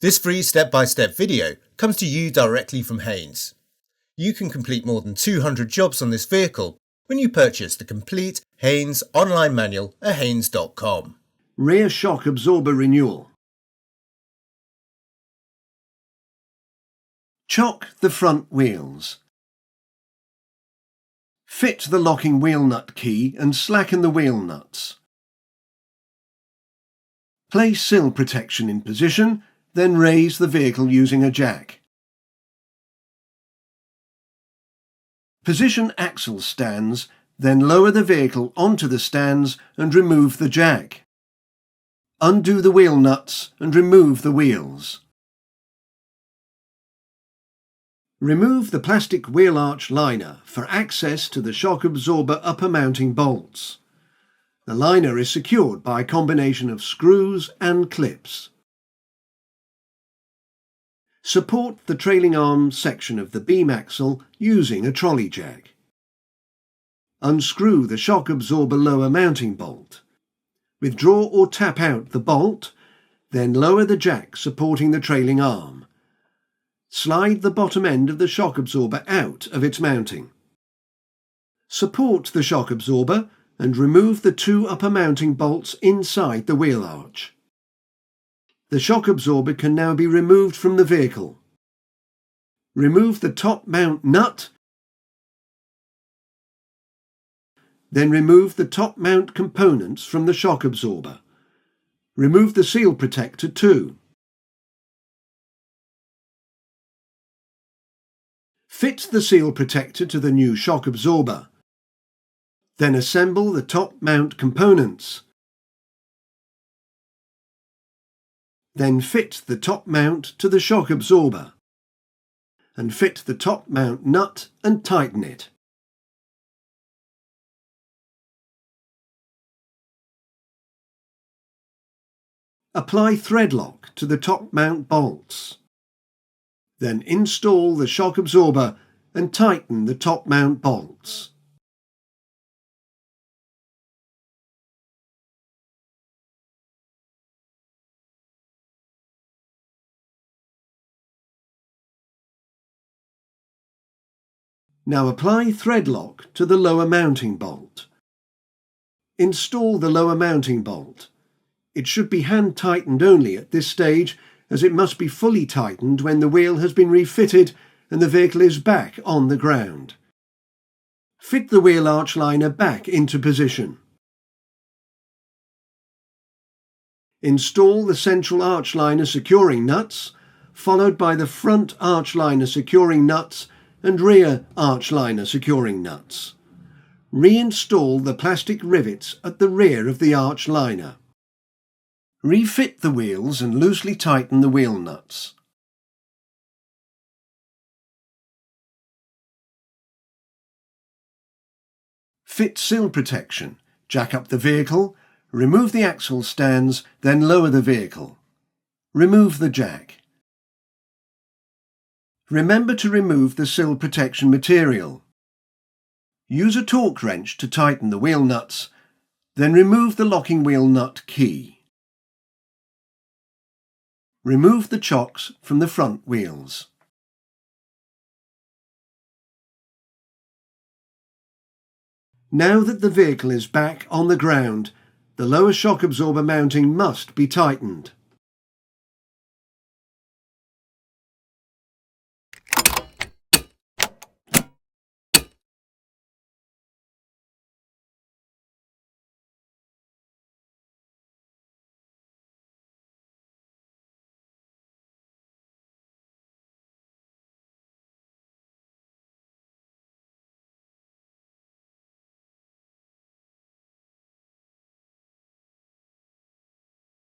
This free step-by-step video comes to you directly from Haynes. You can complete more than 200 jobs on this vehicle when you purchase the complete Haynes online manual at haynes.com. Rear shock absorber renewal. Chock the front wheels. Fit the locking wheel nut key and slacken the wheel nuts. Place sill protection in position, then raise the vehicle using a jack. Position axle stands, then lower the vehicle onto the stands and remove the jack. Undo the wheel nuts and remove the wheels. Remove the plastic wheel arch liner for access to the shock absorber upper mounting bolts. The liner is secured by a combination of screws and clips. Support the trailing arm section of the beam axle using a trolley jack. Unscrew the shock absorber lower mounting bolt. Withdraw or tap out the bolt, then lower the jack supporting the trailing arm. Slide the bottom end of the shock absorber out of its mounting. Support the shock absorber and remove the two upper mounting bolts inside the wheel arch. The shock absorber can now be removed from the vehicle. Remove the top mount nut, then remove the top mount components from the shock absorber. Remove the seal protector too. Fit the seal protector to the new shock absorber. Then assemble the top mount components. Then fit the top mount to the shock absorber. And fit the top mount nut and tighten it. Apply thread lock to the top mount bolts. Then install the shock absorber and tighten the top mount bolts. Now apply thread lock to the lower mounting bolt. Install the lower mounting bolt. It should be hand tightened only at this stage, as it must be fully tightened when the wheel has been refitted and the vehicle is back on the ground. Fit the wheel arch liner back into position. Install the central arch liner securing nuts, followed by the front arch liner securing nuts and rear arch liner securing nuts. Reinstall the plastic rivets at the rear of the arch liner. Refit the wheels and loosely tighten the wheel nuts. Fit sill protection. Jack up the vehicle, remove the axle stands, then lower the vehicle. Remove the jack. Remember to remove the sill protection material. Use a torque wrench to tighten the wheel nuts, then remove the locking wheel nut key. Remove the chocks from the front wheels. Now that the vehicle is back on the ground, the lower shock absorber mounting must be tightened.